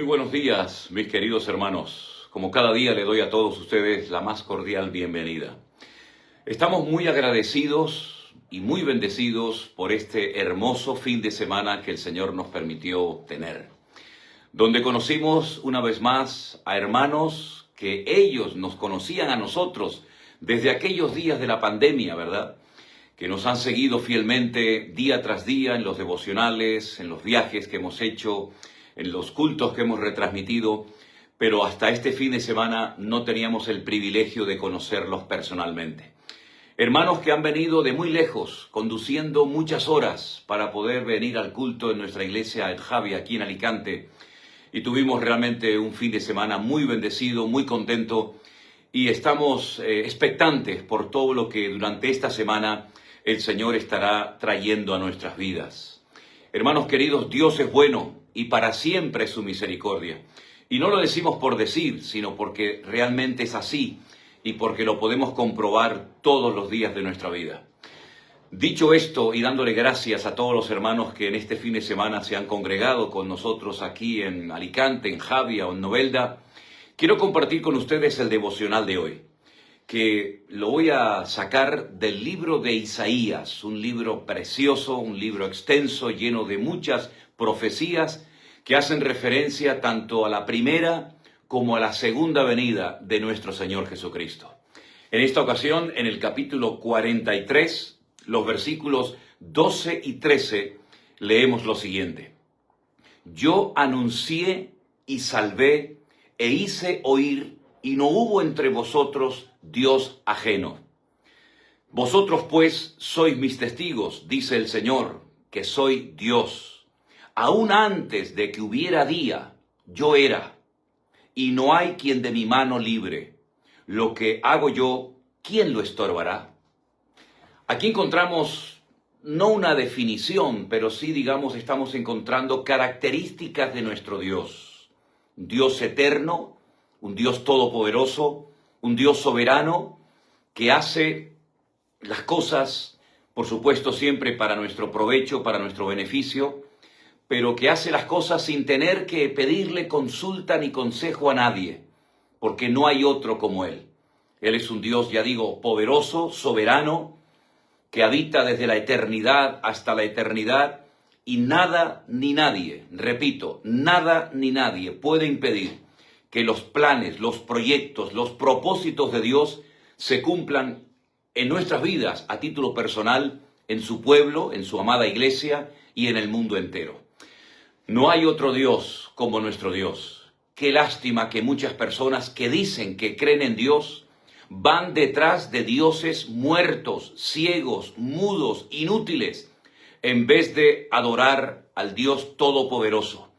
Muy buenos días, mis queridos hermanos. Como cada día le doy a todos ustedes la más cordial bienvenida. Estamos muy agradecidos y muy bendecidos por este hermoso fin de semana que el Señor nos permitió tener, donde conocimos una vez más a hermanos que ellos nos conocían a nosotros desde aquellos días de la pandemia, ¿verdad? Que nos han seguido fielmente día tras día en los devocionales, en los viajes que hemos hecho, en los cultos que hemos retransmitido, pero hasta este fin de semana no teníamos el privilegio de conocerlos personalmente. Hermanos que han venido de muy lejos, conduciendo muchas horas para poder venir al culto en nuestra iglesia en Javi, aquí en Alicante, y tuvimos realmente un fin de semana muy bendecido, muy contento, y estamos expectantes por todo lo que durante esta semana el Señor estará trayendo a nuestras vidas. Hermanos queridos, Dios es bueno y para siempre es su misericordia. Y no lo decimos por decir, sino porque realmente es así y porque lo podemos comprobar todos los días de nuestra vida. Dicho esto y dándole gracias a todos los hermanos que en este fin de semana se han congregado con nosotros aquí en Alicante, en Javia o en Novelda, quiero compartir con ustedes el devocional de hoy, que lo voy a sacar del libro de Isaías, un libro precioso, un libro extenso, lleno de muchas profecías que hacen referencia tanto a la primera como a la segunda venida de nuestro Señor Jesucristo. En esta ocasión, en el capítulo 43, los versículos 12 y 13, leemos lo siguiente. Yo anuncié y salvé e hice oír, y no hubo entre vosotros Dios ajeno. Vosotros pues sois mis testigos, dice el Señor, que soy Dios. Aún antes de que hubiera día, yo era, y no hay quien de mi mano libre. Lo que hago yo, ¿quién lo estorbará? Aquí encontramos no una definición, pero sí, digamos, estamos encontrando características de nuestro Dios. Dios eterno, un Dios todopoderoso, un Dios soberano que hace las cosas, por supuesto, siempre para nuestro provecho, para nuestro beneficio, pero que hace las cosas sin tener que pedirle consulta ni consejo a nadie, porque no hay otro como Él. Él es un Dios, ya digo, poderoso, soberano, que habita desde la eternidad hasta la eternidad, y nada ni nadie, repito, nada ni nadie puede impedir que los planes, los proyectos, los propósitos de Dios se cumplan en nuestras vidas a título personal, en su pueblo, en su amada iglesia y en el mundo entero. No hay otro Dios como nuestro Dios. Qué lástima que muchas personas que dicen que creen en Dios van detrás de dioses muertos, ciegos, mudos, inútiles, en vez de adorar al Dios todopoderoso,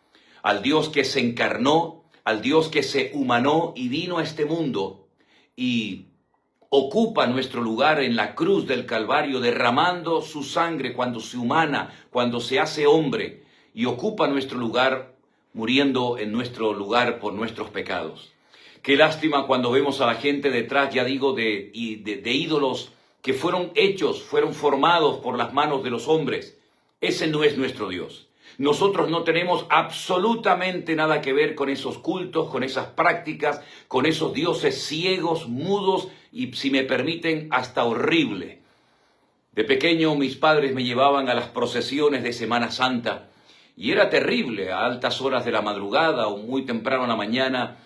al Dios que se encarnó, al Dios que se humanó y vino a este mundo y ocupa nuestro lugar en la cruz del Calvario, derramando su sangre cuando se humana, cuando se hace hombre, y ocupa nuestro lugar, muriendo en nuestro lugar por nuestros pecados. Qué lástima cuando vemos a la gente detrás, ya digo, de ídolos que fueron hechos, fueron formados por las manos de los hombres. Ese no es nuestro Dios. Nosotros no tenemos absolutamente nada que ver con esos cultos, con esas prácticas, con esos dioses ciegos, mudos y, si me permiten, hasta horrible. De pequeño mis padres me llevaban a las procesiones de Semana Santa y era terrible a altas horas de la madrugada o muy temprano en la mañana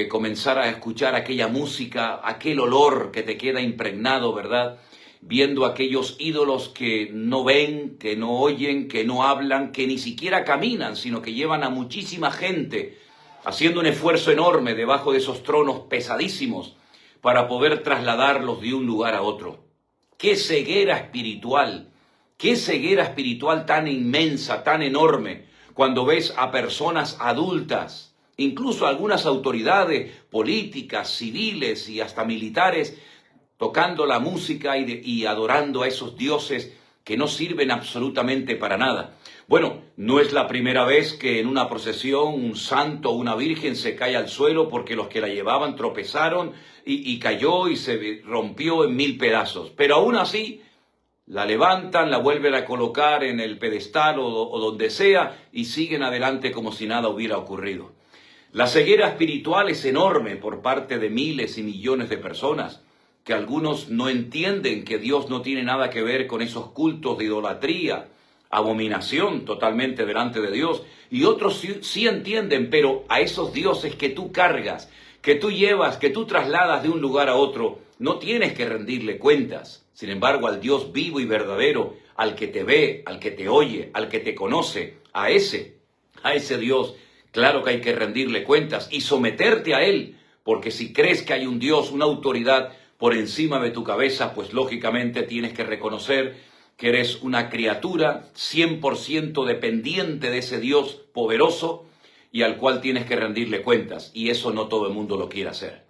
comenzar a escuchar aquella música, aquel olor que te queda impregnado, ¿verdad? Viendo aquellos ídolos que no ven, que no oyen, que no hablan, que ni siquiera caminan, sino que llevan a muchísima gente haciendo un esfuerzo enorme debajo de esos tronos pesadísimos para poder trasladarlos de un lugar a otro. ¡Qué ceguera espiritual! ¡Qué ceguera espiritual tan inmensa, tan enorme! Cuando ves a personas adultas, incluso algunas autoridades políticas, civiles y hasta militares, tocando la música y adorando a esos dioses que no sirven absolutamente para nada. Bueno, no es la primera vez que en una procesión un santo o una virgen se cae al suelo porque los que la llevaban tropezaron y cayó y se rompió en 1000 pedazos. Pero aún así la levantan, la vuelven a colocar en el pedestal o donde sea y siguen adelante como si nada hubiera ocurrido. La ceguera espiritual es enorme por parte de miles y millones de personas, que algunos no entienden que Dios no tiene nada que ver con esos cultos de idolatría, abominación totalmente delante de Dios, y otros sí entienden, pero a esos dioses que tú cargas, que tú llevas, que tú trasladas de un lugar a otro, no tienes que rendirle cuentas. Sin embargo, al Dios vivo y verdadero, al que te ve, al que te oye, al que te conoce, a ese Dios, claro que hay que rendirle cuentas y someterte a Él, porque si crees que hay un Dios, una autoridad por encima de tu cabeza, pues lógicamente tienes que reconocer que eres una criatura 100% dependiente de ese Dios poderoso y al cual tienes que rendirle cuentas. Y eso no todo el mundo lo quiere hacer.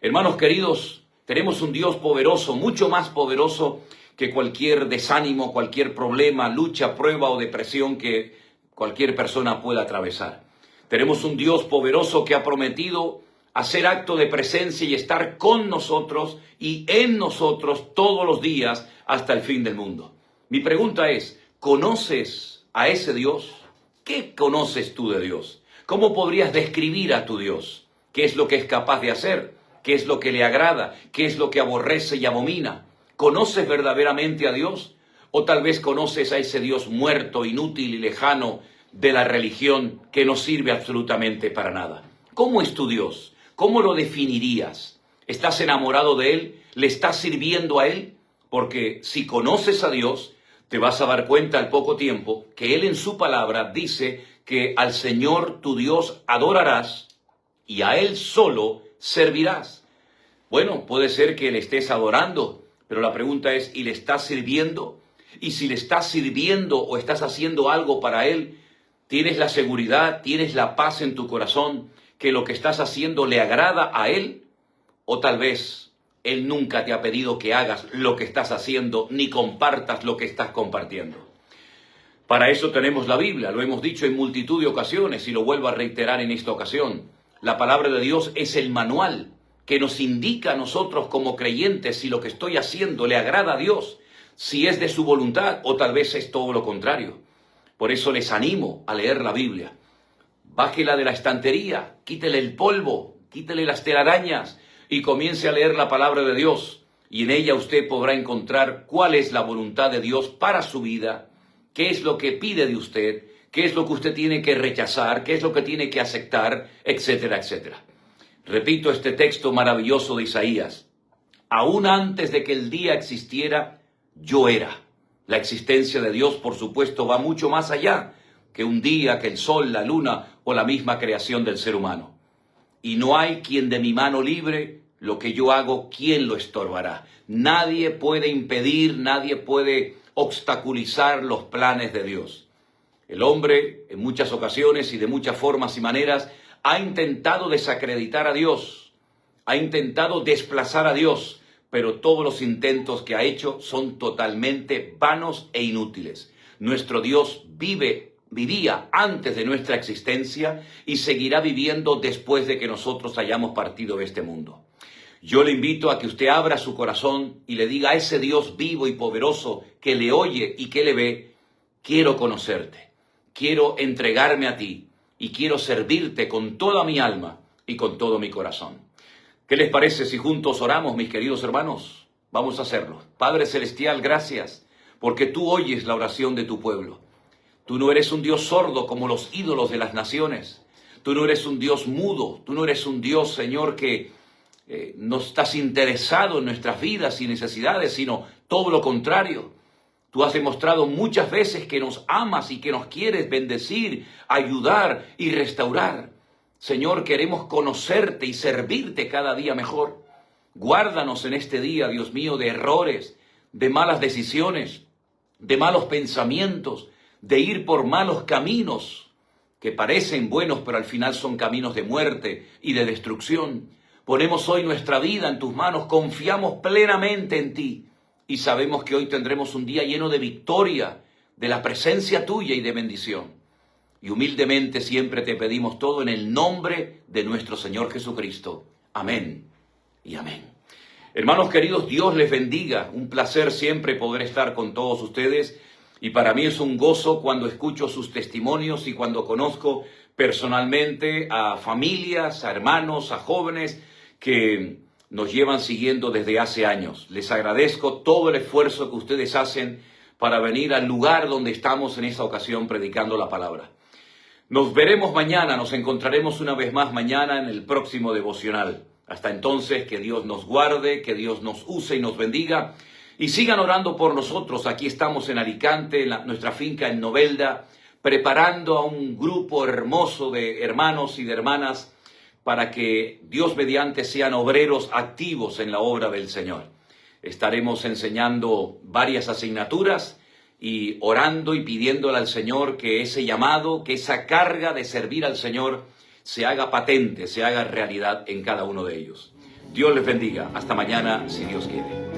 Hermanos queridos, tenemos un Dios poderoso, mucho más poderoso que cualquier desánimo, cualquier problema, lucha, prueba o depresión que cualquier persona pueda atravesar. Tenemos un Dios poderoso que ha prometido hacer acto de presencia y estar con nosotros y en nosotros todos los días hasta el fin del mundo. Mi pregunta es, ¿conoces a ese Dios? ¿Qué conoces tú de Dios? ¿Cómo podrías describir a tu Dios? ¿Qué es lo que es capaz de hacer? ¿Qué es lo que le agrada? ¿Qué es lo que aborrece y abomina? ¿Conoces verdaderamente a Dios? ¿O tal vez conoces a ese Dios muerto, inútil y lejano de la religión que no sirve absolutamente para nada? ¿Cómo es tu Dios? ¿Cómo lo definirías? ¿Estás enamorado de Él? ¿Le estás sirviendo a Él? Porque si conoces a Dios, te vas a dar cuenta al poco tiempo que Él en su palabra dice que al Señor tu Dios adorarás y a Él solo servirás. Bueno, puede ser que le estés adorando, pero la pregunta es, ¿y le estás sirviendo? Y si le estás sirviendo o estás haciendo algo para Él, ¿tienes la seguridad, tienes la paz en tu corazón que lo que estás haciendo le agrada a Él? O tal vez Él nunca te ha pedido que hagas lo que estás haciendo ni compartas lo que estás compartiendo. Para eso tenemos la Biblia, lo hemos dicho en multitud de ocasiones y lo vuelvo a reiterar en esta ocasión. La palabra de Dios es el manual que nos indica a nosotros como creyentes si lo que estoy haciendo le agrada a Dios, si es de su voluntad o tal vez es todo lo contrario. Por eso les animo a leer la Biblia. Bájela de la estantería, quítele el polvo, quítele las telarañas y comience a leer la palabra de Dios. Y en ella usted podrá encontrar cuál es la voluntad de Dios para su vida, qué es lo que pide de usted, qué es lo que usted tiene que rechazar, qué es lo que tiene que aceptar, etcétera, etcétera. Repito este texto maravilloso de Isaías. Aún antes de que el día existiera, yo era. La existencia de Dios, por supuesto, va mucho más allá que un día, que el sol, la luna o la misma creación del ser humano. Y no hay quien de mi mano libre lo que yo hago, ¿quién lo estorbará? Nadie puede impedir, nadie puede obstaculizar los planes de Dios. El hombre, en muchas ocasiones y de muchas formas y maneras, ha intentado desacreditar a Dios, ha intentado desplazar a Dios, pero todos los intentos que ha hecho son totalmente vanos e inútiles. Nuestro Dios vivía antes de nuestra existencia y seguirá viviendo después de que nosotros hayamos partido de este mundo. Yo le invito a que usted abra su corazón y le diga a ese Dios vivo y poderoso que le oye y que le ve, quiero conocerte, quiero entregarme a ti y quiero servirte con toda mi alma y con todo mi corazón. ¿Qué les parece si juntos oramos, mis queridos hermanos? Vamos a hacerlo. Padre Celestial, gracias porque tú oyes la oración de tu pueblo. Tú no eres un Dios sordo como los ídolos de las naciones. Tú no eres un Dios mudo. Tú no eres un Dios, Señor, que no estás interesado en nuestras vidas y necesidades, sino todo lo contrario. Tú has demostrado muchas veces que nos amas y que nos quieres bendecir, ayudar y restaurar. Señor, queremos conocerte y servirte cada día mejor. Guárdanos en este día, Dios mío, de errores, de malas decisiones, de malos pensamientos, de ir por malos caminos que parecen buenos, pero al final son caminos de muerte y de destrucción. Ponemos hoy nuestra vida en tus manos, confiamos plenamente en ti y sabemos que hoy tendremos un día lleno de victoria, de la presencia tuya y de bendición. Y humildemente siempre te pedimos todo en el nombre de nuestro Señor Jesucristo. Amén y amén. Hermanos queridos, Dios les bendiga. Un placer siempre poder estar con todos ustedes. Y para mí es un gozo cuando escucho sus testimonios y cuando conozco personalmente a familias, a hermanos, a jóvenes que nos llevan siguiendo desde hace años. Les agradezco todo el esfuerzo que ustedes hacen para venir al lugar donde estamos en esta ocasión predicando la palabra. Nos veremos mañana, nos encontraremos una vez más mañana en el próximo devocional. Hasta entonces, que Dios nos guarde, que Dios nos use y nos bendiga. Y sigan orando por nosotros. Aquí estamos en Alicante, en nuestra finca en Novelda, preparando a un grupo hermoso de hermanos y de hermanas para que Dios mediante sean obreros activos en la obra del Señor. Estaremos enseñando varias asignaturas y orando y pidiéndole al Señor que ese llamado, que esa carga de servir al Señor se haga patente, se haga realidad en cada uno de ellos. Dios les bendiga. Hasta mañana, si Dios quiere.